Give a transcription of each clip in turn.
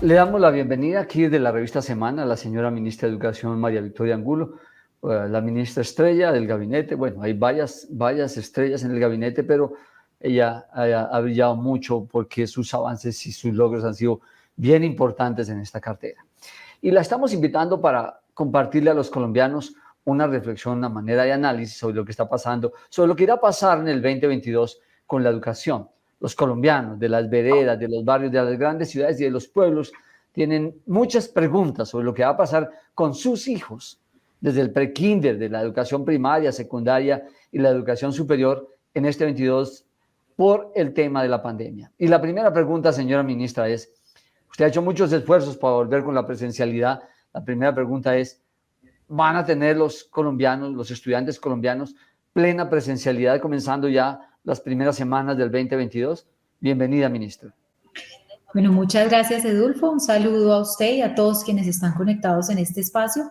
Le damos la bienvenida aquí de la revista Semana a la señora ministra de Educación, María Victoria Angulo, la ministra estrella del gabinete. Bueno, hay varias estrellas en el gabinete, pero ella ha brillado mucho porque sus avances y sus logros han sido bien importantes en esta cartera. Y la estamos invitando para compartirle a los colombianos una reflexión, una manera de análisis sobre lo que está pasando, sobre lo que irá a pasar en el 2022 con la educación. Los colombianos de las veredas, de los barrios, de las grandes ciudades y de los pueblos tienen muchas preguntas sobre lo que va a pasar con sus hijos, desde el prekinder, de la educación primaria, secundaria y la educación superior en este 22 por el tema de la pandemia. Y la primera pregunta, señora ministra, es, usted ha hecho muchos esfuerzos para volver con la presencialidad. La primera pregunta es, ¿van a tener los colombianos, los estudiantes colombianos, plena presencialidad comenzando ya las primeras semanas del 2022? Bienvenida, ministra. Bueno, muchas gracias, Edulfo. Un saludo a usted y a todos quienes están conectados en este espacio.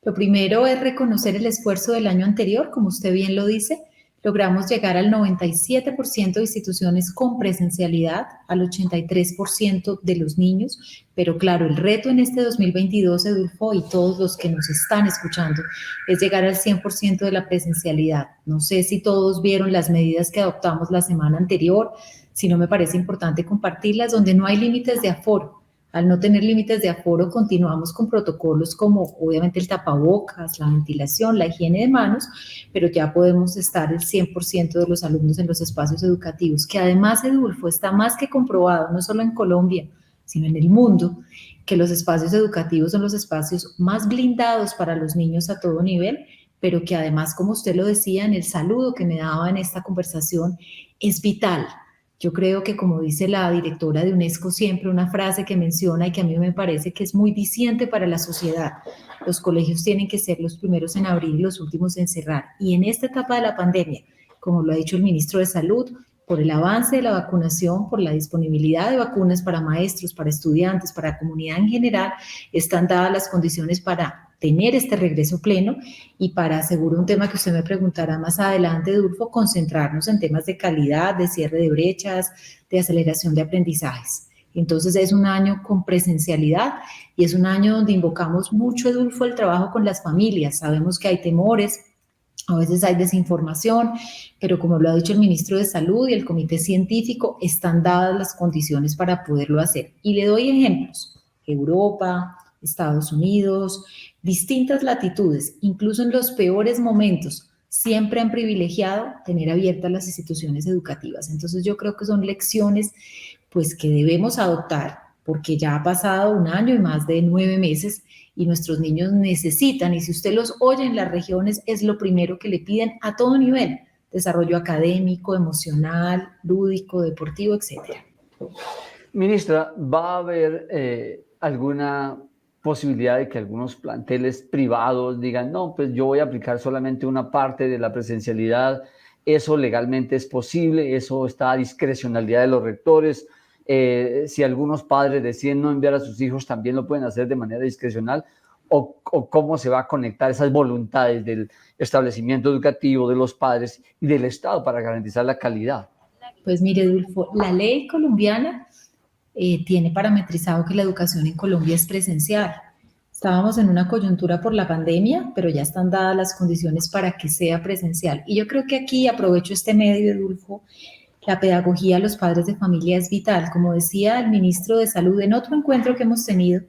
Lo primero es reconocer el esfuerzo del año anterior, como usted bien lo dice. Logramos llegar al 97% de instituciones con presencialidad, al 83% de los niños, pero claro, el reto en este 2022, Edulfo, y todos los que nos están escuchando, es llegar al 100% de la presencialidad. No sé si todos vieron las medidas que adoptamos la semana anterior, si no me parece importante compartirlas, donde no hay límites de aforo. Al no tener límites de aforo, continuamos con protocolos como obviamente el tapabocas, la ventilación, la higiene de manos, pero ya podemos estar el 100% de los alumnos en los espacios educativos, que además, Edulfo, está más que comprobado, no solo en Colombia, sino en el mundo, que los espacios educativos son los espacios más blindados para los niños a todo nivel, pero que además, como usted lo decía en el saludo que me daba en esta conversación, es vital. Yo creo que, como dice la directora de UNESCO siempre, una frase que menciona y que a mí me parece que es muy diciente para la sociedad: los colegios tienen que ser los primeros en abrir y los últimos en cerrar. Y en esta etapa de la pandemia, como lo ha dicho el ministro de Salud, por el avance de la vacunación, por la disponibilidad de vacunas para maestros, para estudiantes, para la comunidad en general, están dadas las condiciones para tener este regreso pleno y para, seguro un tema que usted me preguntará más adelante, Dulfo, concentrarnos en temas de calidad, de cierre de brechas, de aceleración de aprendizajes. Entonces es un año con presencialidad y es un año donde invocamos mucho, Edulfo, el trabajo con las familias. Sabemos que hay temores, a veces hay desinformación, pero como lo ha dicho el ministro de Salud y el comité científico, están dadas las condiciones para poderlo hacer. Y le doy ejemplos: Europa, Estados Unidos, distintas latitudes, incluso en los peores momentos, siempre han privilegiado tener abiertas las instituciones educativas. Entonces yo creo que son lecciones pues que debemos adoptar, porque ya ha pasado un año y más de 9 meses y nuestros niños necesitan, y si usted los oye en las regiones, es lo primero que le piden a todo nivel: desarrollo académico, emocional, lúdico, deportivo, etcétera. Ministra, ¿va a haber alguna posibilidad de que algunos planteles privados digan, no, pues yo voy a aplicar solamente una parte de la presencialidad? ¿Eso legalmente es posible? ¿Eso está a discrecionalidad de los rectores? Si algunos padres deciden no enviar a sus hijos, ¿también lo pueden hacer de manera discrecional? ¿O cómo se va a conectar esas voluntades del establecimiento educativo, de los padres y del Estado para garantizar la calidad? Pues mire, Dulfo, la ley colombiana tiene parametrizado que la educación en Colombia es presencial. Estábamos en una coyuntura por la pandemia, pero ya están dadas las condiciones para que sea presencial. Y yo creo que aquí aprovecho este medio, Edulfo, la pedagogía a los padres de familia es vital. Como decía el ministro de Salud en otro encuentro que hemos tenido,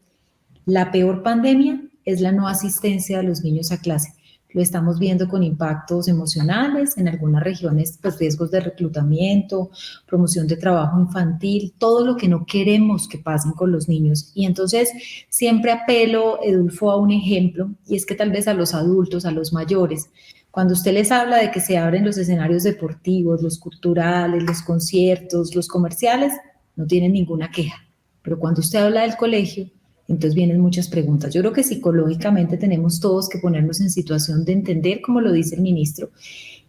la peor pandemia es la no asistencia de los niños a clase. Lo estamos viendo con impactos emocionales, en algunas regiones, pues riesgos de reclutamiento, promoción de trabajo infantil, todo lo que no queremos que pasen con los niños. Y entonces siempre apelo, Edulfo, a un ejemplo, y es que tal vez a los adultos, a los mayores, cuando usted les habla de que se abren los escenarios deportivos, los culturales, los conciertos, los comerciales, no tienen ninguna queja. Pero cuando usted habla del colegio, entonces vienen muchas preguntas. Yo creo que psicológicamente tenemos todos que ponernos en situación de entender, como lo dice el ministro,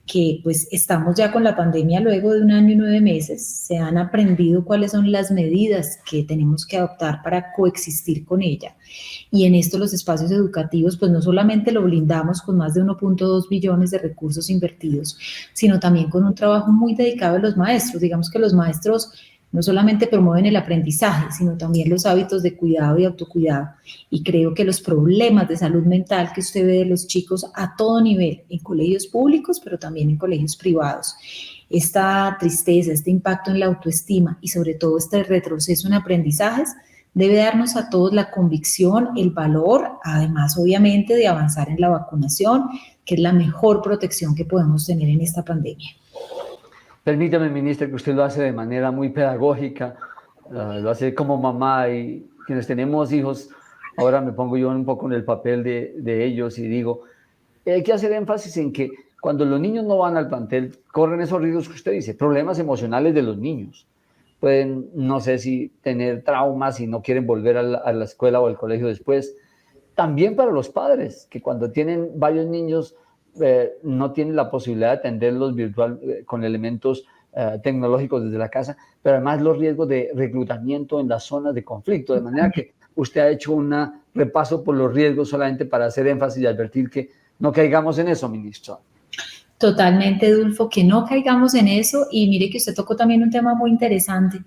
que pues estamos ya con la pandemia luego de un año y 9 meses, se han aprendido cuáles son las medidas que tenemos que adoptar para coexistir con ella. Y en esto los espacios educativos, pues no solamente lo blindamos con más de 1.2 billones de recursos invertidos, sino también con un trabajo muy dedicado de los maestros. Digamos que los maestros no solamente promueven el aprendizaje, sino también los hábitos de cuidado y autocuidado. Y creo que los problemas de salud mental que usted ve de los chicos a todo nivel, en colegios públicos, pero también en colegios privados, esta tristeza, este impacto en la autoestima y sobre todo este retroceso en aprendizajes, debe darnos a todos la convicción, el valor, además obviamente de avanzar en la vacunación, que es la mejor protección que podemos tener en esta pandemia. Permítame, ministra, que usted lo hace de manera muy pedagógica, lo hace como mamá, y quienes tenemos hijos, ahora me pongo yo un poco en el papel de ellos y digo, hay que hacer énfasis en que cuando los niños no van al plantel, corren esos riesgos que usted dice, problemas emocionales de los niños. Pueden, no sé si tener traumas y no quieren volver a la escuela o al colegio después. También para los padres, que cuando tienen varios niños no tienen la posibilidad de atenderlos virtual con elementos tecnológicos desde la casa, pero además los riesgos de reclutamiento en las zonas de conflicto, de manera que usted ha hecho un repaso por los riesgos solamente para hacer énfasis y advertir que no caigamos en eso, ministra. Totalmente, Dulfo, que no caigamos en eso. Y mire que usted tocó también un tema muy interesante.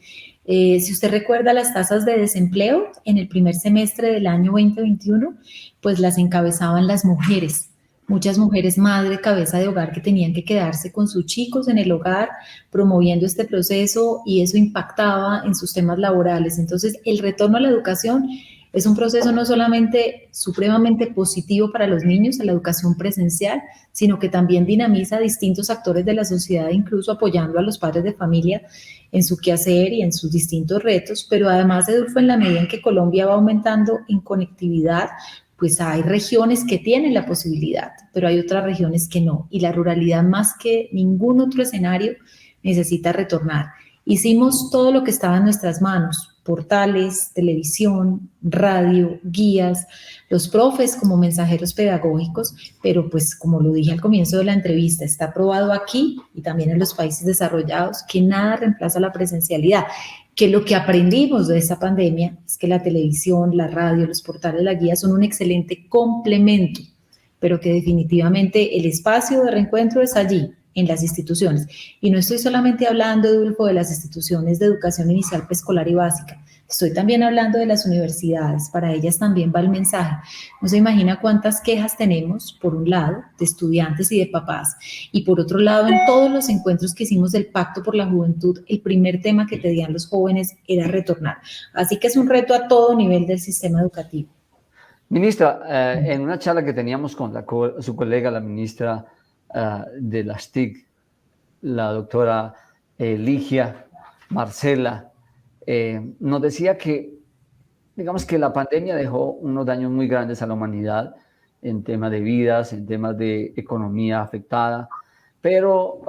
Si usted recuerda las tasas de desempleo en el primer semestre del año 2021, pues las encabezaban las mujeres. Muchas mujeres madre, cabeza de hogar que tenían que quedarse con sus chicos en el hogar promoviendo este proceso y eso impactaba en sus temas laborales. Entonces, el retorno a la educación es un proceso no solamente supremamente positivo para los niños, a la educación presencial, sino que también dinamiza a distintos actores de la sociedad, incluso apoyando a los padres de familia en su quehacer y en sus distintos retos, pero además, Edulfo, en la medida en que Colombia va aumentando en conectividad, pues hay regiones que tienen la posibilidad, pero hay otras regiones que no, y la ruralidad más que ningún otro escenario necesita retornar. Hicimos todo lo que estaba en nuestras manos, portales, televisión, radio, guías, los profes como mensajeros pedagógicos, pero pues como lo dije al comienzo de la entrevista, está probado aquí y también en los países desarrollados que nada reemplaza la presencialidad, que lo que aprendimos de esta pandemia es que la televisión, la radio, los portales, la guía son un excelente complemento, pero que definitivamente el espacio de reencuentro es allí, en las instituciones. Y no estoy solamente hablando, Edulfo, de las instituciones de educación inicial, preescolar y básica. Estoy también hablando de las universidades. Para ellas también va el mensaje. No se imagina cuántas quejas tenemos, por un lado, de estudiantes y de papás, y por otro lado, en todos los encuentros que hicimos del Pacto por la Juventud, el primer tema que pedían los jóvenes era retornar. Así que es un reto a todo nivel del sistema educativo. Ministra, en una charla que teníamos con su colega, la ministra de las TIC, la doctora Ligia Marcela, nos decía que, digamos que la pandemia dejó unos daños muy grandes a la humanidad en temas de vidas, en temas de economía afectada, pero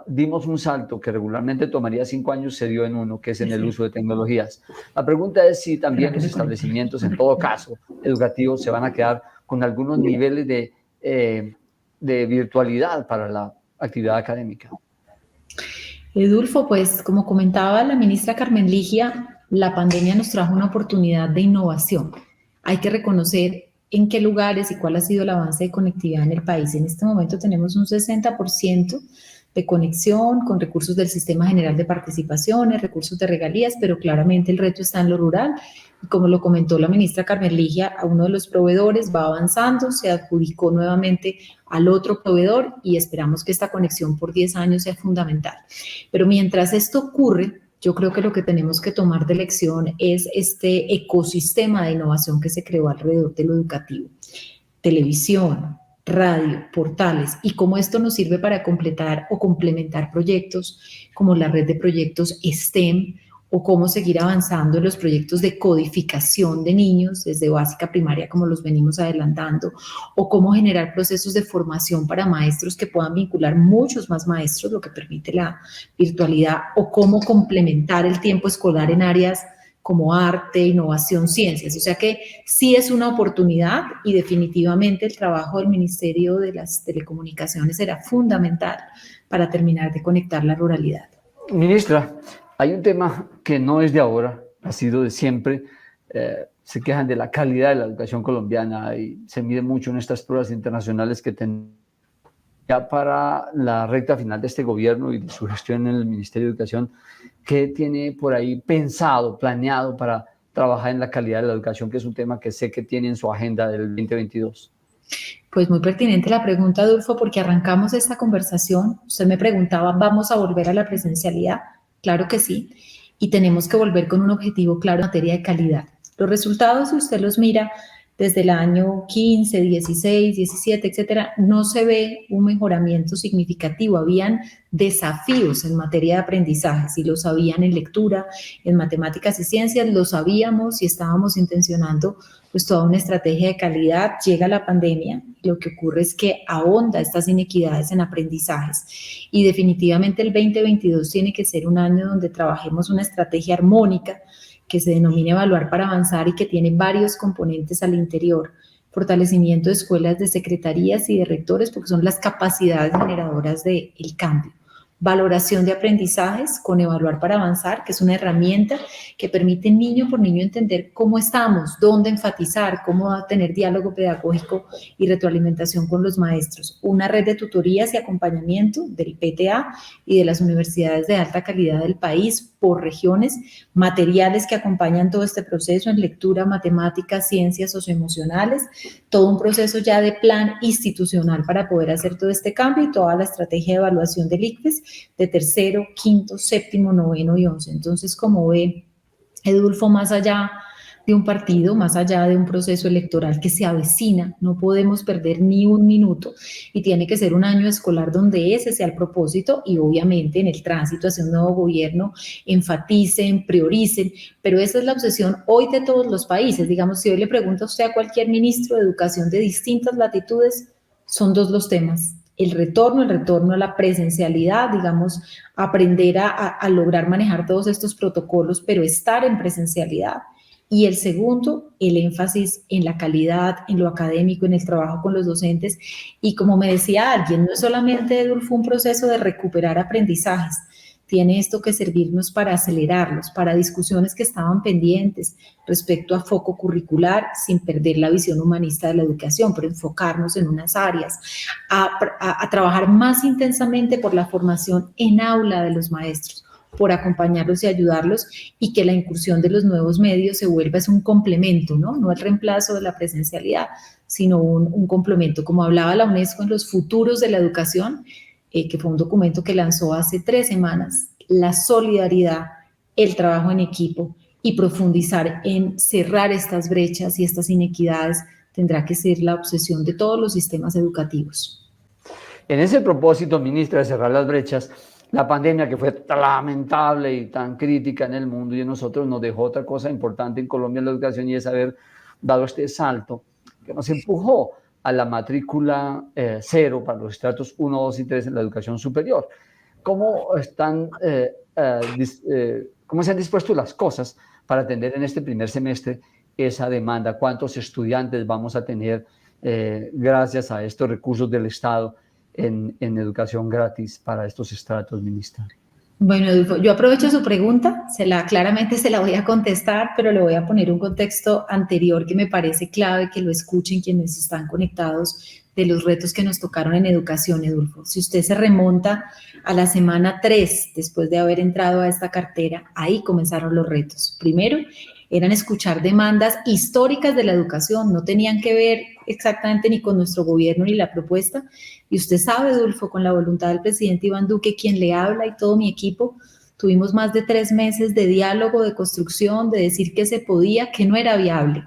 dimos un salto que regularmente tomaría 5 años, se dio en 1, que es en el uso de tecnologías. La pregunta es si también los establecimientos, en todo caso, educativos, se van a quedar con algunos niveles de virtualidad para la actividad académica. Edulfo, pues como comentaba la ministra Carmen Ligia, la pandemia nos trajo una oportunidad de innovación. Hay que reconocer en qué lugares y cuál ha sido el avance de conectividad en el país. En este momento tenemos un 60% de conexión con recursos del Sistema General de Participaciones, recursos de regalías, pero claramente el reto está en lo rural. Y como lo comentó la ministra Carmen Ligia, a uno de los proveedores va avanzando, se adjudicó nuevamente al otro proveedor y esperamos que esta conexión por 10 años sea fundamental. Pero mientras esto ocurre, yo creo que lo que tenemos que tomar de lección es este ecosistema de innovación que se creó alrededor de lo educativo. Televisión, radio, portales, y cómo esto nos sirve para completar o complementar proyectos como la red de proyectos STEM, o cómo seguir avanzando en los proyectos de codificación de niños desde básica primaria, como los venimos adelantando, o cómo generar procesos de formación para maestros que puedan vincular muchos más maestros, lo que permite la virtualidad, o cómo complementar el tiempo escolar en áreas como arte, innovación, ciencias. O sea que sí es una oportunidad y definitivamente el trabajo del Ministerio de las Telecomunicaciones será fundamental para terminar de conectar la ruralidad. Ministra, hay un tema que no es de ahora, ha sido de siempre. Se quejan de la calidad de la educación colombiana y se mide mucho en estas pruebas internacionales que tenemos. Ya para la recta final de este gobierno y de su gestión en el Ministerio de Educación, ¿qué tiene por ahí pensado, planeado para trabajar en la calidad de la educación, que es un tema que sé que tiene en su agenda del 2022? Pues muy pertinente la pregunta, Adolfo, porque arrancamos esta conversación. Usted me preguntaba, ¿vamos a volver a la presencialidad? Claro que sí. Y tenemos que volver con un objetivo claro en materia de calidad. Los resultados, si usted los mira desde el año 15, 16, 17, etcétera, no se ve un mejoramiento significativo. Habían desafíos en materia de aprendizaje, si lo sabían en lectura, en matemáticas y ciencias, lo sabíamos y estábamos intencionando pues toda una estrategia de calidad. Llega la pandemia, lo que ocurre es que ahonda estas inequidades en aprendizajes y definitivamente el 2022 tiene que ser un año donde trabajemos una estrategia armónica que se denomina Evaluar para Avanzar y que tiene varios componentes al interior. Fortalecimiento de escuelas, de secretarías y de rectores, porque son las capacidades generadoras del cambio. Valoración de aprendizajes con Evaluar para Avanzar, que es una herramienta que permite niño por niño entender cómo estamos, dónde enfatizar, cómo tener diálogo pedagógico y retroalimentación con los maestros. Una red de tutorías y acompañamiento del PTA y de las universidades de alta calidad del país por regiones, materiales que acompañan todo este proceso en lectura, matemáticas, ciencias socioemocionales, todo un proceso ya de plan institucional para poder hacer todo este cambio y toda la estrategia de evaluación del ICFES de tercero, quinto, séptimo, noveno y 11. Entonces, como ve, Edulfo, más allá de un partido, más allá de un proceso electoral que se avecina, no podemos perder ni un minuto y tiene que ser un año escolar donde ese sea el propósito y obviamente en el tránsito hacia un nuevo gobierno enfaticen, prioricen, pero esa es la obsesión hoy de todos los países. Digamos, si hoy le pregunta a usted a cualquier ministro de educación de distintas latitudes, son dos los temas: el retorno a la presencialidad, digamos, aprender a lograr manejar todos estos protocolos, pero estar en presencialidad. Y el segundo, el énfasis en la calidad, en lo académico, en el trabajo con los docentes. Y como me decía alguien, no es solamente, Edulfo, un proceso de recuperar aprendizajes, tiene esto que servirnos para acelerarlos, para discusiones que estaban pendientes respecto a foco curricular, sin perder la visión humanista de la educación, pero enfocarnos en unas áreas, a trabajar más intensamente por la formación en aula de los maestros, por acompañarlos y ayudarlos, y que la incursión de los nuevos medios se vuelva es un complemento, no el reemplazo de la presencialidad, sino un complemento. Como hablaba la UNESCO en los futuros de la educación, que fue un documento que lanzó hace 3 semanas, la solidaridad, el trabajo en equipo y profundizar en cerrar estas brechas y estas inequidades tendrá que ser la obsesión de todos los sistemas educativos. En ese propósito, ministra, de cerrar las brechas, la pandemia, que fue tan lamentable y tan crítica en el mundo y en nosotros, nos dejó otra cosa importante en Colombia en la educación, y es haber dado este salto que nos empujó a la matrícula cero para los estratos 1, 2 y 3 en la educación superior. ¿Cómo cómo se han dispuesto las cosas para atender en este primer semestre esa demanda? ¿Cuántos estudiantes vamos a tener gracias a estos recursos del Estado en educación gratis para estos estratos, ministra? Bueno, Edulfo, yo aprovecho su pregunta, claramente se la voy a contestar, pero le voy a poner un contexto anterior que me parece clave que lo escuchen quienes están conectados, de los retos que nos tocaron en educación, Edulfo. Si usted se remonta a la semana 3, después de haber entrado a esta cartera, ahí comenzaron los retos. Primero, eran escuchar demandas históricas de la educación, no tenían que ver exactamente ni con nuestro gobierno ni la propuesta. Y usted sabe, Edulfo, con la voluntad del presidente Iván Duque, quien le habla, y todo mi equipo, tuvimos más de 3 meses de diálogo, de construcción, de decir que se podía, que no era viable,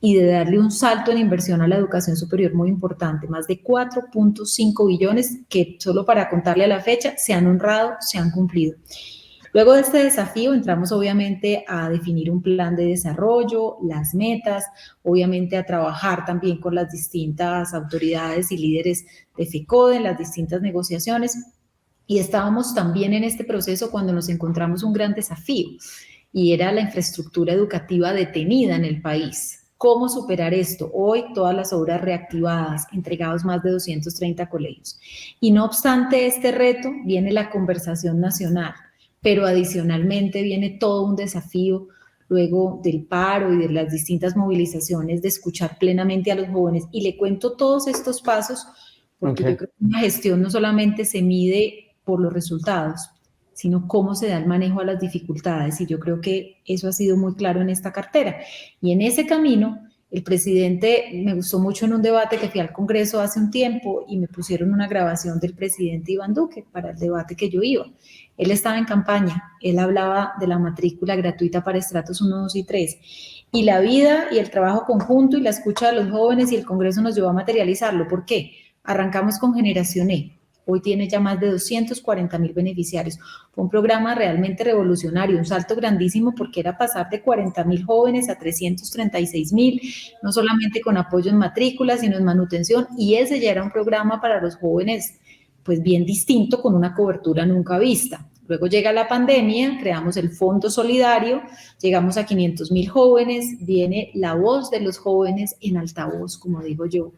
y de darle un salto en inversión a la educación superior muy importante, más de 4.5 billones que, solo para contarle a la fecha, se han honrado, se han cumplido. Luego de este desafío entramos obviamente a definir un plan de desarrollo, las metas, obviamente a trabajar también con las distintas autoridades y líderes de FECODE en las distintas negociaciones, y estábamos también en este proceso cuando nos encontramos un gran desafío y era la infraestructura educativa detenida en el país. ¿Cómo superar esto? Hoy todas las obras reactivadas, entregados más de 230 colegios. Y no obstante este reto, viene la conversación nacional, pero adicionalmente viene todo un desafío luego del paro y de las distintas movilizaciones de escuchar plenamente a los jóvenes. Y le cuento todos estos pasos porque Okay. yo creo que una gestión no solamente se mide por los resultados, sino cómo se da el manejo a las dificultades, y yo creo que eso ha sido muy claro en esta cartera. Y en ese camino, el presidente, me gustó mucho en un debate que fui al Congreso hace un tiempo y me pusieron una grabación del presidente Iván Duque para el debate que yo iba. Él estaba en campaña, él hablaba de la matrícula gratuita para estratos 1, 2 y 3, y la vida y el trabajo conjunto y la escucha de los jóvenes y el Congreso nos llevó a materializarlo. ¿Por qué? Arrancamos con Generación E. Hoy tiene ya más de 240.000 beneficiarios. Fue un programa realmente revolucionario, un salto grandísimo porque era pasar de 40.000 jóvenes a 336.000, no solamente con apoyo en matrícula, sino en manutención, y ese ya era un programa para los jóvenes pues bien distinto, con una cobertura nunca vista. Luego llega la pandemia, creamos el Fondo Solidario, llegamos a 500.000 jóvenes, viene la voz de los jóvenes en altavoz, como digo yo,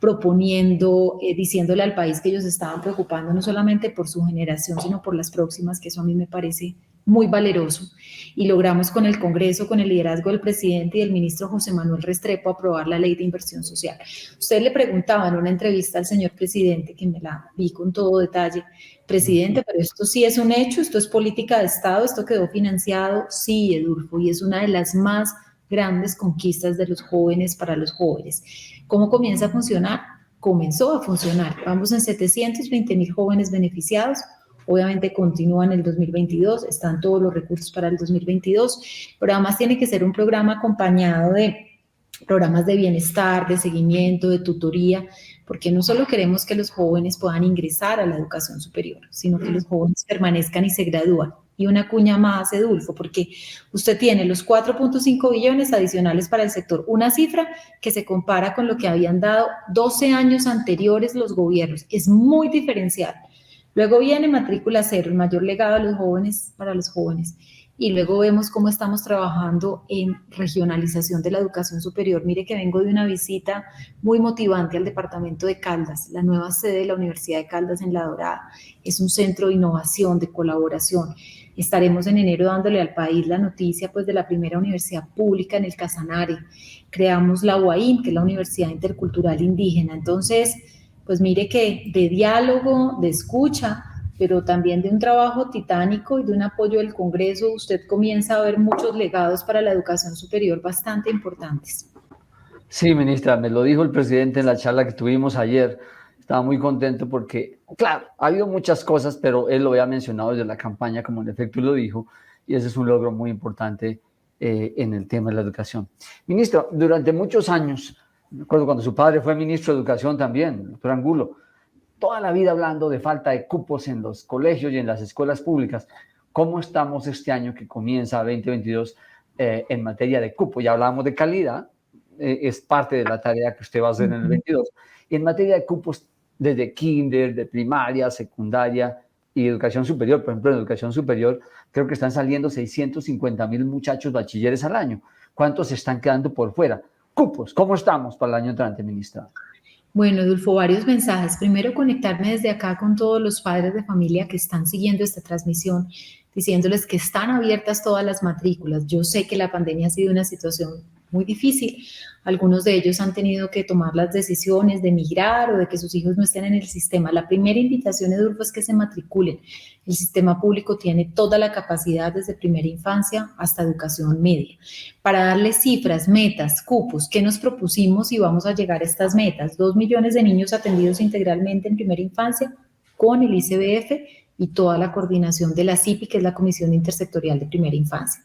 proponiendo, diciéndole al país que ellos estaban preocupando no solamente por su generación, sino por las próximas, que eso a mí me parece muy valeroso. Y logramos con el Congreso, con el liderazgo del presidente y del ministro José Manuel Restrepo, aprobar la Ley de Inversión Social. Usted le preguntaba en una entrevista al señor presidente, que me la vi con todo detalle, presidente, pero esto sí es un hecho, esto es política de Estado, esto quedó financiado, sí, Edulfo, y es una de las más grandes conquistas de los jóvenes para los jóvenes. ¿Cómo comienza a funcionar? Comenzó a funcionar. Vamos en 720.000 jóvenes beneficiados. Obviamente continúa en el 2022, están todos los recursos para el 2022, pero además tiene que ser un programa acompañado de programas de bienestar, de seguimiento, de tutoría, porque no solo queremos que los jóvenes puedan ingresar a la educación superior, sino que los jóvenes permanezcan y se gradúan. Y una cuña más, Edulfo, porque usted tiene los 4.5 billones adicionales para el sector, una cifra que se compara con lo que habían dado 12 años anteriores los gobiernos, es muy diferencial. Luego viene matrícula cero, el mayor legado a los jóvenes, para los jóvenes. Y luego vemos cómo estamos trabajando en regionalización de la educación superior. Mire que vengo de una visita muy motivante al departamento de Caldas, la nueva sede de la Universidad de Caldas en La Dorada. Es un centro de innovación, de colaboración. Estaremos en enero dándole al país la noticia pues, de la primera universidad pública en el Casanare. Creamos la UAIN, que es la Universidad Intercultural Indígena. Entonces, pues mire que de diálogo, de escucha, pero también de un trabajo titánico y de un apoyo del Congreso, usted comienza a ver muchos legados para la educación superior bastante importantes. Sí, ministra, me lo dijo el presidente en la charla que tuvimos ayer. Estaba muy contento porque, claro, ha habido muchas cosas, pero él lo había mencionado desde la campaña, como en efecto lo dijo, y ese es un logro muy importante en el tema de la educación. Ministro, durante muchos años, me acuerdo cuando su padre fue ministro de Educación también, el doctor Angulo, toda la vida hablando de falta de cupos en los colegios y en las escuelas públicas. ¿Cómo estamos este año que comienza 2022 en materia de cupo? Ya hablamos de calidad, es parte de la tarea que usted va a hacer en el 22. Y en materia de cupos desde kinder, de primaria, secundaria y educación superior, por ejemplo, en educación superior creo que están saliendo 650.000 muchachos bachilleres al año. ¿Cuántos se están quedando por fuera? Cupos, ¿cómo estamos para el año entrante, ministra? Bueno, Edulfo, varios mensajes. Primero, conectarme desde acá con todos los padres de familia que están siguiendo esta transmisión, diciéndoles que están abiertas todas las matrículas. Yo sé que la pandemia ha sido una situación muy difícil. Algunos de ellos han tenido que tomar las decisiones de migrar o de que sus hijos no estén en el sistema. La primera invitación, Edulfo, es que se matriculen. El sistema público tiene toda la capacidad desde primera infancia hasta educación media. Para darles cifras, metas, cupos, ¿qué nos propusimos y vamos a llegar a estas metas? 2 millones de niños atendidos integralmente en primera infancia con el ICBF y toda la coordinación de la CIPI, que es la Comisión Intersectorial de Primera Infancia.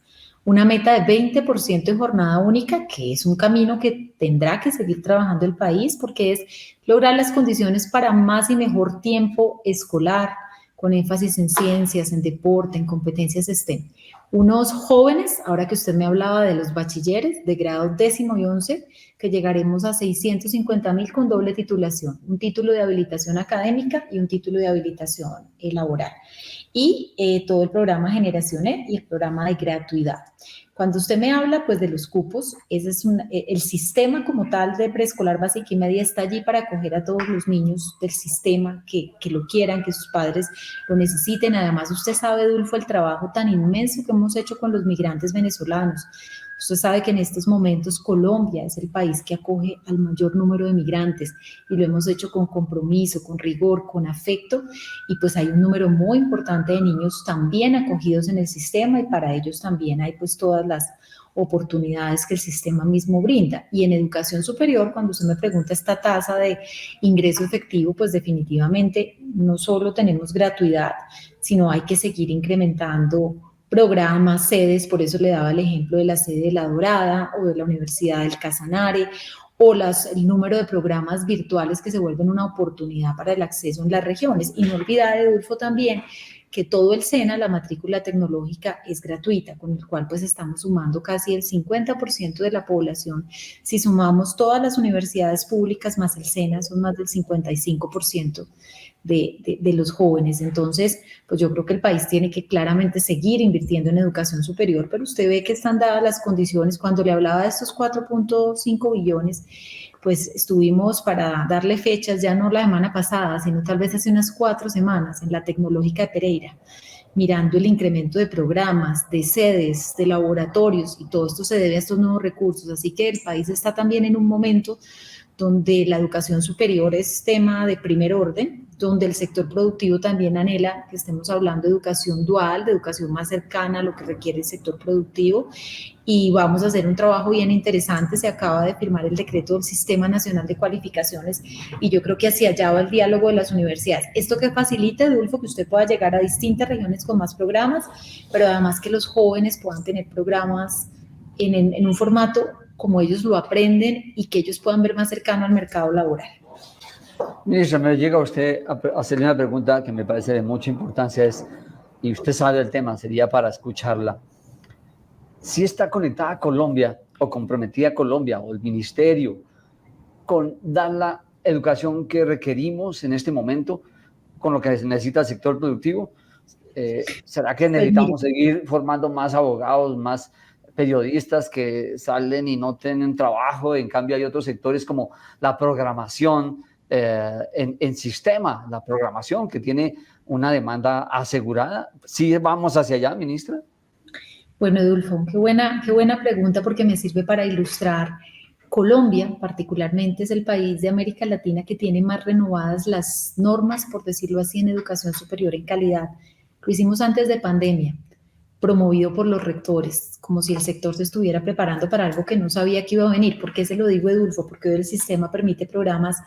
Una meta de 20% en jornada única, que es un camino que tendrá que seguir trabajando el país, porque es lograr las condiciones para más y mejor tiempo escolar, con énfasis en ciencias, en deporte, en competencias STEM. Unos jóvenes, ahora que usted me hablaba de los bachilleres de grado 10º y 11, que llegaremos a 650.000 con doble titulación, un título de habilitación académica y un título de habilitación laboral. Y todo el programa Generación E y el programa de gratuidad. Cuando usted me habla pues de los cupos, ese es el sistema como tal de preescolar básica y media está allí para acoger a todos los niños del sistema que lo quieran, que sus padres lo necesiten. Además, usted sabe, Dulfo, el trabajo tan inmenso que hemos hecho con los migrantes venezolanos. Usted sabe que en estos momentos Colombia es el país que acoge al mayor número de migrantes y lo hemos hecho con compromiso, con rigor, con afecto, y pues hay un número muy importante de niños también acogidos en el sistema, y para ellos también hay pues todas las oportunidades que el sistema mismo brinda. Y en educación superior, cuando usted me pregunta esta tasa de ingreso efectivo, pues definitivamente no solo tenemos gratuidad, sino hay que seguir incrementando programas, sedes. Por eso le daba el ejemplo de la sede de La Dorada o de la Universidad del Casanare, o el número de programas virtuales que se vuelven una oportunidad para el acceso en las regiones. Y no olvidar, Edulfo, también que todo el SENA, la matrícula tecnológica, es gratuita, con el cual pues estamos sumando casi el 50% de la población. Si sumamos todas las universidades públicas más el SENA, son más del 55% de los jóvenes. Entonces, pues yo creo que el país tiene que claramente seguir invirtiendo en educación superior, pero usted ve que están dadas las condiciones. Cuando le hablaba de estos 4.5 billones, pues estuvimos, para darle fechas, ya no la semana pasada, sino tal vez hace unas 4 semanas, en la Tecnológica de Pereira, mirando el incremento de programas, de sedes, de laboratorios, y todo esto se debe a estos nuevos recursos. Así que el país está también en un momento donde la educación superior es tema de primer orden, donde el sector productivo también anhela que estemos hablando de educación dual, de educación más cercana a lo que requiere el sector productivo, y vamos a hacer un trabajo bien interesante. Se acaba de firmar el decreto del Sistema Nacional de Cualificaciones, y yo creo que hacia allá va el diálogo de las universidades. Esto que facilita, Edulfo, que usted pueda llegar a distintas regiones con más programas, pero además que los jóvenes puedan tener programas en un formato como ellos lo aprenden y que ellos puedan ver más cercano al mercado laboral. Ministra, me llega a usted a hacerle una pregunta que me parece de mucha importancia, y usted sabe el tema, sería para escucharla. Si está conectada a Colombia o comprometida a Colombia o el ministerio con dar la educación que requerimos en este momento, con lo que necesita el sector productivo, ¿será que necesitamos seguir formando más abogados, más periodistas que salen y no tienen trabajo? En cambio hay otros sectores como la programación en sistema, la programación que tiene una demanda asegurada. ¿Sí vamos hacia allá, ministra? Bueno, Edulfo, qué buena pregunta, porque me sirve para ilustrar. Colombia, particularmente, es el país de América Latina que tiene más renovadas las normas, por decirlo así, en educación superior en calidad. Lo hicimos antes de pandemia, promovido por los rectores, como si el sector se estuviera preparando para algo que no sabía que iba a venir. ¿Por qué se lo digo, Edulfo? Porque hoy el sistema permite programas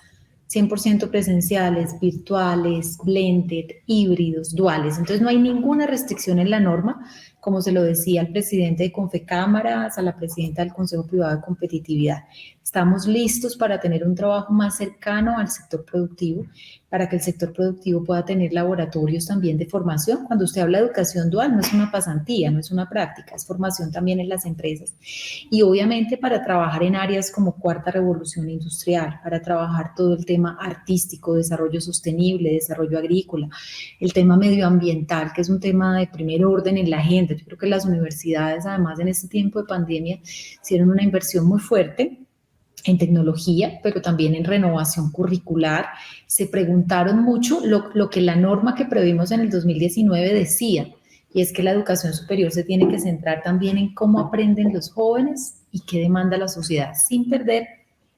100% presenciales, virtuales, blended, híbridos, duales. Entonces no hay ninguna restricción en la norma, como se lo decía al presidente de Confecámaras, a la presidenta del Consejo Privado de Competitividad. Estamos listos para tener un trabajo más cercano al sector productivo, para que el sector productivo pueda tener laboratorios también de formación. Cuando usted habla de educación dual, no es una pasantía, no es una práctica, es formación también en las empresas. Y obviamente para trabajar en áreas como cuarta revolución industrial, para trabajar todo el tema artístico, desarrollo sostenible, desarrollo agrícola, el tema medioambiental, que es un tema de primer orden en la agenda. Yo creo que las universidades, además, en este tiempo de pandemia, hicieron una inversión muy fuerte en tecnología, pero también en renovación curricular. Se preguntaron mucho lo que la norma que previmos en el 2019 decía, y es que la educación superior se tiene que centrar también en cómo aprenden los jóvenes y qué demanda la sociedad, sin perder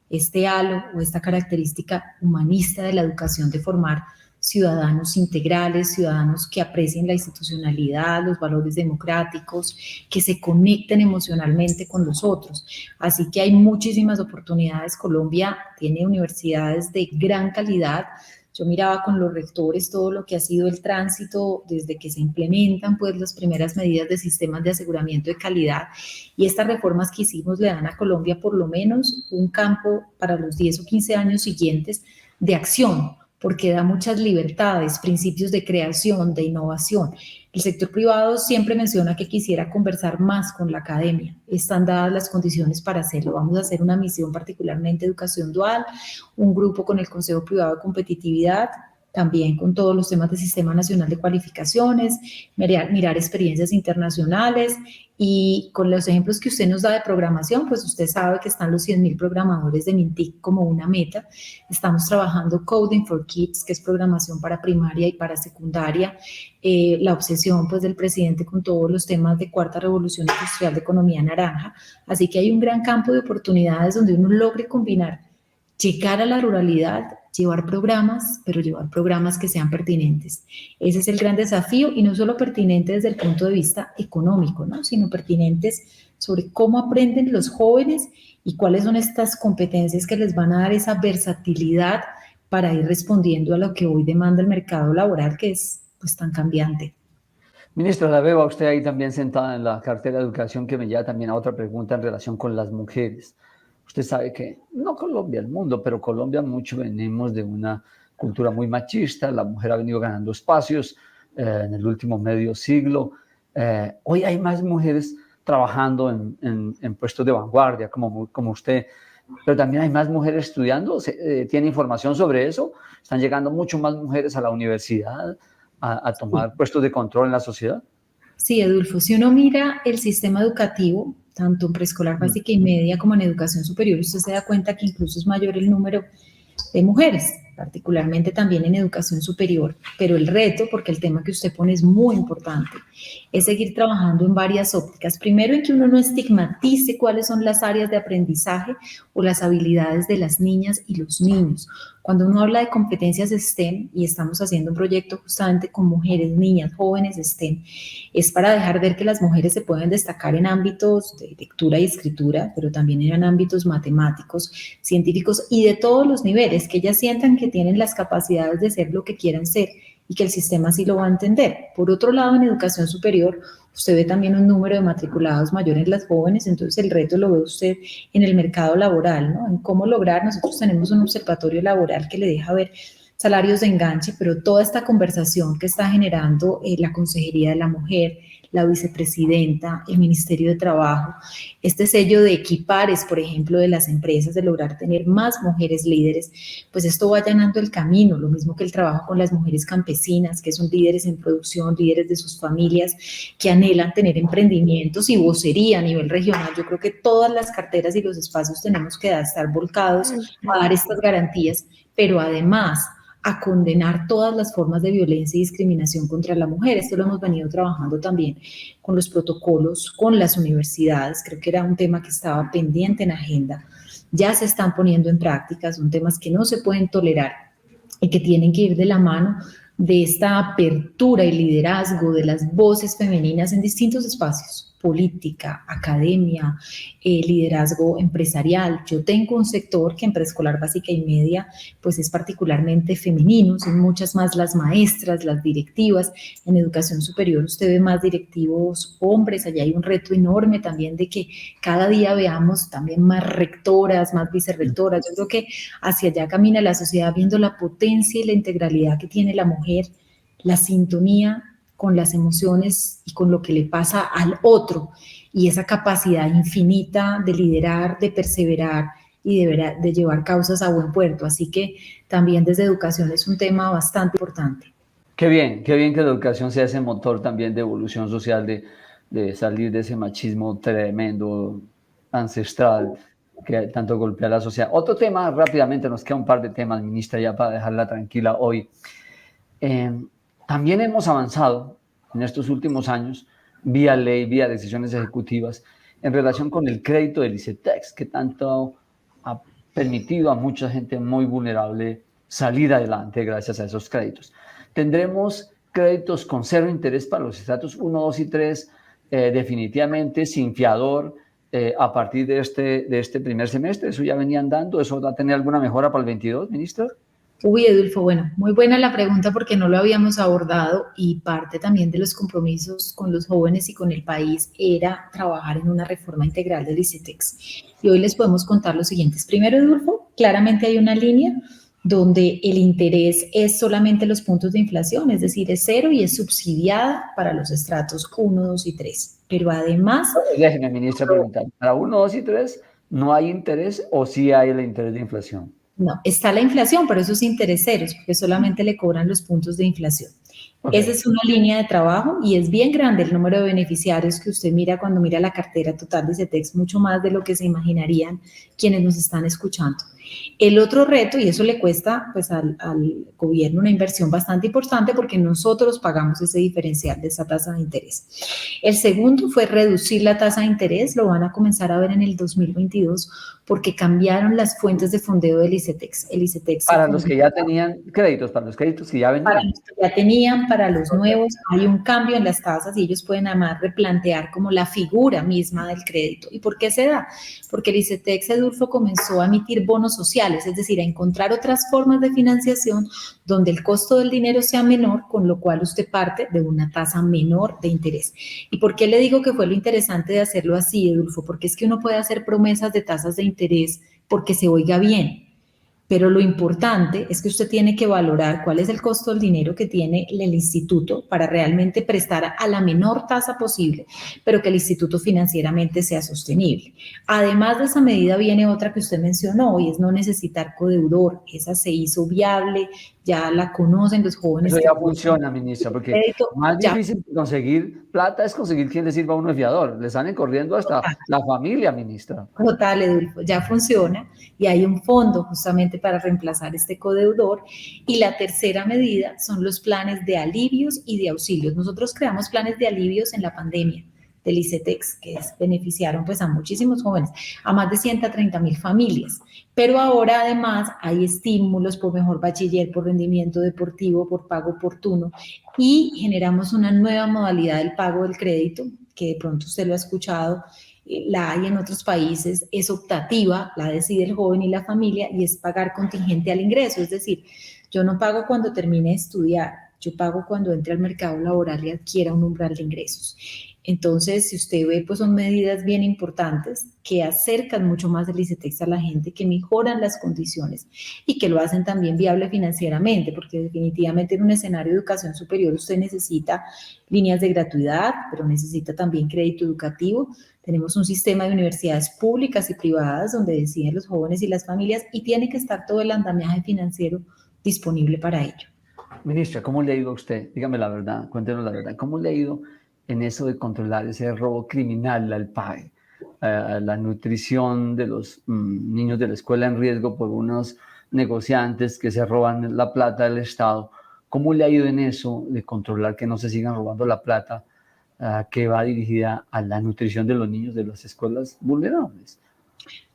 este halo o esta característica humanista de la educación, de formar ciudadanos integrales, ciudadanos que aprecien la institucionalidad, los valores democráticos, que se conecten emocionalmente con los otros. Así que hay muchísimas oportunidades. Colombia tiene universidades de gran calidad. Yo miraba con los rectores todo lo que ha sido el tránsito desde que se implementan pues las primeras medidas de sistemas de aseguramiento de calidad, y estas reformas que hicimos le dan a Colombia por lo menos un campo para los 10 o 15 años siguientes de acción, porque da muchas libertades, principios de creación, de innovación. El sector privado siempre menciona que quisiera conversar más con la academia. Están dadas las condiciones para hacerlo. Vamos a hacer una misión particularmente educación dual, un grupo con el Consejo Privado de Competitividad, también con todos los temas del Sistema Nacional de Cualificaciones, mirar experiencias internacionales y con los ejemplos que usted nos da de programación, pues usted sabe que están los 100.000 programadores de Mintic como una meta. Estamos trabajando Coding for Kids, que es programación para primaria y para secundaria, la obsesión pues del presidente con todos los temas de cuarta revolución industrial de economía naranja, así que hay un gran campo de oportunidades donde uno logre combinar llegar a la ruralidad, llevar programas, pero llevar programas que sean pertinentes. Ese es el gran desafío y no solo pertinentes desde el punto de vista económico, ¿no? Sino pertinentes sobre cómo aprenden los jóvenes y cuáles son estas competencias que les van a dar esa versatilidad para ir respondiendo a lo que hoy demanda el mercado laboral, que es pues tan cambiante. Ministra, la veo a usted ahí también sentada en la cartera de educación, que me lleva también a otra pregunta en relación con las mujeres. Usted sabe que, no Colombia, el mundo, pero Colombia mucho venimos de una cultura muy machista, la mujer ha venido ganando espacios en el último medio siglo. Hoy hay más mujeres trabajando en puestos de vanguardia, como usted, pero también hay más mujeres estudiando. ¿Tiene información sobre eso? ¿Están llegando mucho más mujeres a la universidad a tomar puestos de control en la sociedad? Sí, Edulfo, si uno mira el sistema educativo, tanto en preescolar básica y media como en educación superior, usted se da cuenta que incluso es mayor el número de mujeres, particularmente también en educación superior, pero el reto, porque el tema que usted pone es muy importante, es seguir trabajando en varias ópticas. Primero, en que uno no estigmatice cuáles son las áreas de aprendizaje o las habilidades de las niñas y los niños. Cuando uno habla de competencias STEM, y estamos haciendo un proyecto justamente con mujeres, niñas, jóvenes STEM, es para dejar ver que las mujeres se pueden destacar en ámbitos de lectura y escritura, pero también en ámbitos matemáticos, científicos y de todos los niveles, que ellas sientan que tienen las capacidades de ser lo que quieran ser y que el sistema sí lo va a entender. Por otro lado, en educación superior, usted ve también un número de matriculados mayor en las jóvenes, entonces el reto lo ve usted en el mercado laboral, ¿no? En cómo lograr, nosotros tenemos un observatorio laboral que le deja ver salarios de enganche, pero toda esta conversación que está generando la Consejería de la Mujer, la vicepresidenta, el Ministerio de Trabajo, este sello de equipares, por ejemplo, de las empresas, de lograr tener más mujeres líderes, pues esto va allanando el camino, lo mismo que el trabajo con las mujeres campesinas, que son líderes en producción, líderes de sus familias, que anhelan tener emprendimientos y vocería a nivel regional. Yo creo que todas las carteras y los espacios tenemos que estar volcados a dar estas garantías, pero además a condenar todas las formas de violencia y discriminación contra la mujer. Esto lo hemos venido trabajando también con los protocolos, con las universidades. Creo que era un tema que estaba pendiente en agenda. Ya se están poniendo en práctica, son temas que no se pueden tolerar y que tienen que ir de la mano de esta apertura y liderazgo de las voces femeninas en distintos espacios, política, academia, liderazgo empresarial. Yo tengo un sector que en preescolar básica y media pues es particularmente femenino, son muchas más las maestras, las directivas. En educación superior usted ve más directivos hombres, allá hay un reto enorme también de que cada día veamos también más rectoras, más vicerrectoras. Yo creo que hacia allá camina la sociedad viendo la potencia y la integralidad que tiene la mujer, la sintonía con las emociones y con lo que le pasa al otro y esa capacidad infinita de liderar, de perseverar y de llevar causas a buen puerto. Así que también desde educación es un tema bastante importante. Qué bien que la educación sea ese motor también de evolución social, de salir de ese machismo tremendo, ancestral, que tanto golpea a la sociedad. Otro tema, rápidamente, nos queda un par de temas, ministra, ya para dejarla tranquila hoy. También hemos avanzado en estos últimos años, vía ley, vía decisiones ejecutivas, en relación con el crédito del ICETEX, que tanto ha permitido a mucha gente muy vulnerable salir adelante gracias a esos créditos. Tendremos créditos con cero interés para los estratos 1, 2 y 3, definitivamente sin fiador, a partir de este primer semestre. Eso ya venían dando. ¿Eso va a tener alguna mejora para el 22, ministra? Uy, Edulfo, bueno, muy buena la pregunta porque no lo habíamos abordado y parte también de los compromisos con los jóvenes y con el país era trabajar en una reforma integral del ICETEX. Y hoy les podemos contar los siguientes. Primero, Edulfo, claramente hay una línea donde el interés es solamente los puntos de inflación, es decir, es cero y es subsidiada para los estratos 1, 2 y 3. Pero además... Déjeme, ministra, preguntar. ¿Para 1, 2 y 3 no hay interés o sí hay el interés de inflación? No, está la inflación, pero eso es interés ceros, porque solamente le cobran los puntos de inflación. Okay. Esa es una línea de trabajo y es bien grande el número de beneficiarios que usted mira cuando mira la cartera total de ICETEX, mucho más de lo que se imaginarían quienes nos están escuchando. El otro reto, y eso le cuesta pues al gobierno una inversión bastante importante porque nosotros pagamos ese diferencial de esa tasa de interés. El segundo fue reducir la tasa de interés, lo van a comenzar a ver en el 2022 porque cambiaron las fuentes de fondeo del ICETEX. El ICETEX para los que ya tenían créditos, para los créditos que ya venían. Para los que ya tenían, para los nuevos, hay un cambio en las tasas y ellos pueden además replantear como la figura misma del crédito. ¿Y por qué se da? Porque el ICETEX Edulfo comenzó a emitir bonos sociales, es decir, a encontrar otras formas de financiación donde el costo del dinero sea menor, con lo cual usted parte de una tasa menor de interés. ¿Y por qué le digo que fue lo interesante de hacerlo así, Edulfo? Porque es que uno puede hacer promesas de tasas de interés porque se oiga bien. Pero lo importante es que usted tiene que valorar cuál es el costo del dinero que tiene el instituto para realmente prestar a la menor tasa posible, pero que el instituto financieramente sea sostenible. Además de esa medida viene otra que usted mencionó y es no necesitar codeudor. Esa se hizo viable, ya la conocen los jóvenes. Eso ya funciona, ministra, porque crédito, más ya difícil que conseguir plata es conseguir quien le sirva a uno de fiador. Le salen corriendo hasta la familia, ministra. Total, Edulfo, ya funciona y hay un fondo justamente para reemplazar este codeudor. Y la tercera medida son los planes de alivios y de auxilios. Nosotros creamos planes de alivios en la pandemia del ICETEX, que beneficiaron pues a muchísimos jóvenes, a más de 130,000 familias. Pero ahora además hay estímulos por mejor bachiller, por rendimiento deportivo, por pago oportuno y generamos una nueva modalidad del pago del crédito, que de pronto usted lo ha escuchado, la hay en otros países, es optativa, la decide el joven y la familia y es pagar contingente al ingreso, es decir, yo no pago cuando termine de estudiar, yo pago cuando entre al mercado laboral y adquiera un umbral de ingresos. Entonces, si usted ve, pues son medidas bien importantes que acercan mucho más el ICETEX a la gente, que mejoran las condiciones y que lo hacen también viable financieramente, porque definitivamente en un escenario de educación superior usted necesita líneas de gratuidad, pero necesita también crédito educativo. Tenemos un sistema de universidades públicas y privadas donde deciden los jóvenes y las familias y tiene que estar todo el andamiaje financiero disponible para ello. Ministra, ¿cómo le ha ido a usted? Dígame la verdad, cuéntenos la verdad. ¿Cómo le ha ido en eso de controlar ese robo criminal al PAE? La nutrición de los niños de la escuela en riesgo por unos negociantes que se roban la plata del Estado. ¿Cómo le ha ido en eso de controlar que no se sigan robando la plata que va dirigida a la nutrición de los niños de las escuelas vulnerables?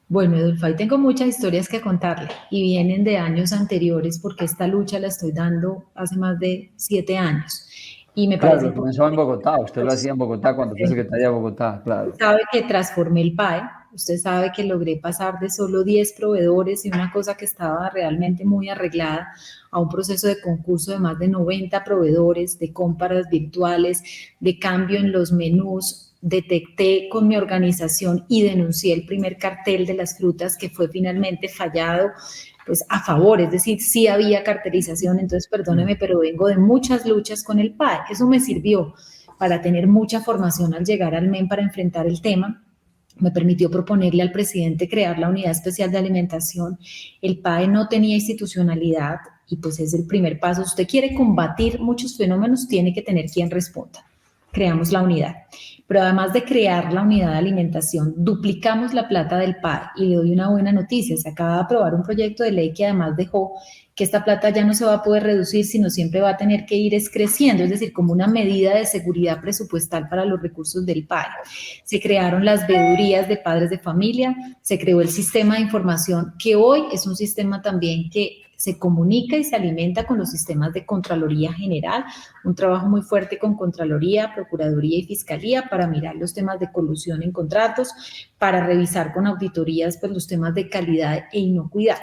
Bueno, Edulfo, ahí tengo muchas historias que contarle y vienen de años anteriores porque esta lucha la estoy dando hace más de 7 años. Y me Claro, parece comenzó en Bogotá, usted lo hacía en Bogotá cuando fue secretaria de Bogotá, claro. Usted sabe que transformé el PAE, usted sabe que logré pasar de solo 10 proveedores y una cosa que estaba realmente muy arreglada a un proceso de concurso de más de 90 proveedores, de compras virtuales, de cambio en los menús. Detecté con mi organización y denuncié el primer cartel de las frutas que fue finalmente fallado pues a favor, es decir, sí había cartelización, entonces perdóneme, pero vengo de muchas luchas con el PAE, eso me sirvió para tener mucha formación al llegar al MEN para enfrentar el tema. Me permitió proponerle al presidente crear la Unidad Especial de Alimentación. El PAE no tenía institucionalidad y pues es el primer paso. Si usted quiere combatir muchos fenómenos, tiene que tener quien responda. Creamos la unidad. Pero además de crear la unidad de alimentación, duplicamos la plata del PAE y le doy una buena noticia. Se acaba de aprobar un proyecto de ley que además dejó que esta plata ya no se va a poder reducir, sino siempre va a tener que ir creciendo, es decir, como una medida de seguridad presupuestal para los recursos del PAE. Se crearon las veedurías de padres de familia, se creó el sistema de información, que hoy es un sistema también que se comunica y se alimenta con los sistemas de Contraloría General, un trabajo muy fuerte con Contraloría, Procuraduría y Fiscalía para mirar los temas de colusión en contratos, para revisar con auditorías pues, los temas de calidad e inocuidad.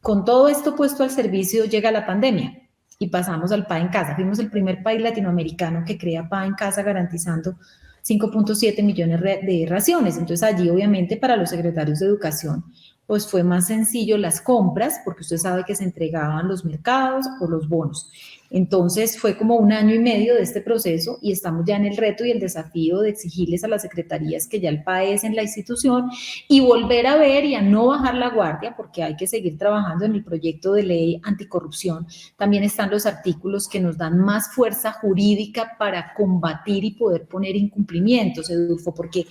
Con todo esto puesto al servicio llega la pandemia y pasamos al PAE en casa. Fuimos el primer país latinoamericano que crea PAE en casa garantizando 5.7 millones de raciones. Entonces allí obviamente para los secretarios de educación pues fue más sencillo las compras porque usted sabe que se entregaban los mercados o los bonos. Entonces fue como 1 año y medio de este proceso y estamos ya en el reto y el desafío de exigirles a las secretarías que ya el PAE es en la institución y volver a ver y a no bajar la guardia, porque hay que seguir trabajando en el proyecto de ley anticorrupción. También están los artículos que nos dan más fuerza jurídica para combatir y poder poner incumplimientos, Edulfo, porque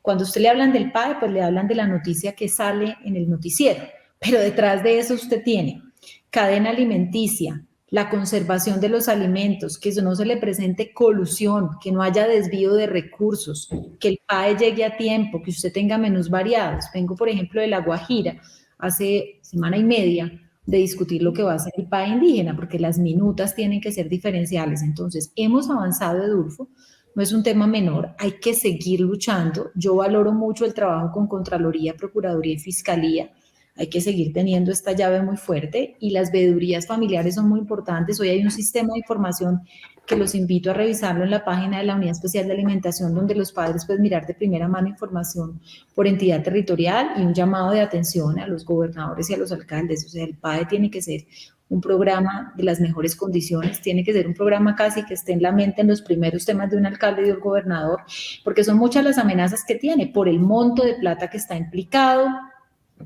cuando usted le hablan del PAE, pues le hablan de la noticia que sale en el noticiero, pero detrás de eso usted tiene cadena alimenticia, la conservación de los alimentos, que no se le presente colusión, que no haya desvío de recursos, que el PAE llegue a tiempo, que usted tenga menús variados. Vengo, por ejemplo, de La Guajira, hace semana y media, de discutir lo que va a ser el PAE indígena, porque las minutas tienen que ser diferenciales. Entonces, hemos avanzado, Edulfo, no es un tema menor, hay que seguir luchando. Yo valoro mucho el trabajo con Contraloría, Procuraduría y Fiscalía. Hay que seguir teniendo esta llave muy fuerte y las veedurías familiares son muy importantes. Hoy hay un sistema de información que los invito a revisarlo en la página de la Unidad Especial de Alimentación, donde los padres pueden mirar de primera mano información por entidad territorial y un llamado de atención a los gobernadores y a los alcaldes. O sea, el PAE tiene que ser un programa de las mejores condiciones, tiene que ser un programa casi que esté en la mente en los primeros temas de un alcalde y de un gobernador, porque son muchas las amenazas que tiene por el monto de plata que está implicado,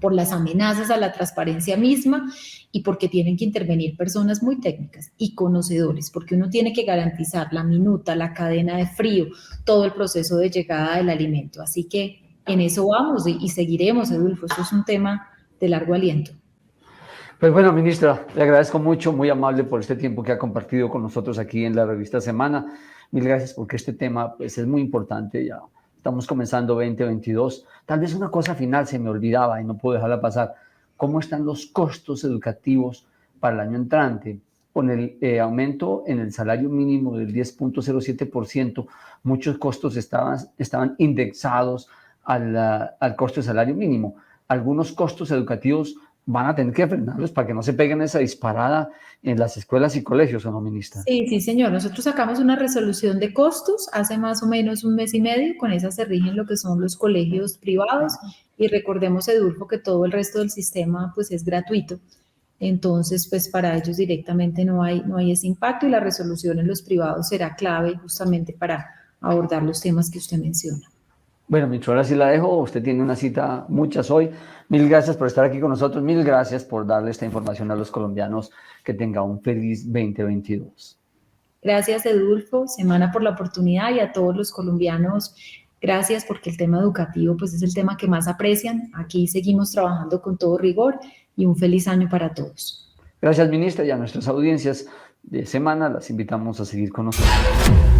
por las amenazas a la transparencia misma y porque tienen que intervenir personas muy técnicas y conocedores, porque uno tiene que garantizar la minuta, la cadena de frío, todo el proceso de llegada del alimento. Así que en eso vamos y seguiremos, Edulfo. Esto es un tema de largo aliento. Pues bueno, ministra, le agradezco mucho, muy amable por este tiempo que ha compartido con nosotros aquí en la revista Semana. Mil gracias porque este tema pues, es muy importante ya. Estamos comenzando 2022. Tal vez una cosa final se me olvidaba y no puedo dejarla pasar. ¿Cómo están los costos educativos para el año entrante? Con el aumento en el salario mínimo del 10.07%, muchos costos estaban indexados al costo de salario mínimo. Algunos costos educativos van a tener que frenarlos para que no se peguen esa disparada en las escuelas y colegios, ¿o no, ministra? Sí, sí, señor. Nosotros sacamos una resolución de costos hace más o menos 1 mes y medio. Con esa se rigen lo que son los colegios privados. Y recordemos, Edulfo, que todo el resto del sistema pues es gratuito. Entonces, pues para ellos directamente no hay ese impacto y la resolución en los privados será clave justamente para abordar los temas que usted menciona. Bueno, ministro, ahora sí la dejo. Usted tiene una cita, muchas hoy. Mil gracias por estar aquí con nosotros. Mil gracias por darle esta información a los colombianos. Que tenga un feliz 2022. Gracias, Edulfo, Semana, por la oportunidad y a todos los colombianos, gracias porque el tema educativo pues es el tema que más aprecian. Aquí seguimos trabajando con todo rigor y un feliz año para todos. Gracias, ministra, y a nuestras audiencias de Semana las invitamos a seguir con nosotros.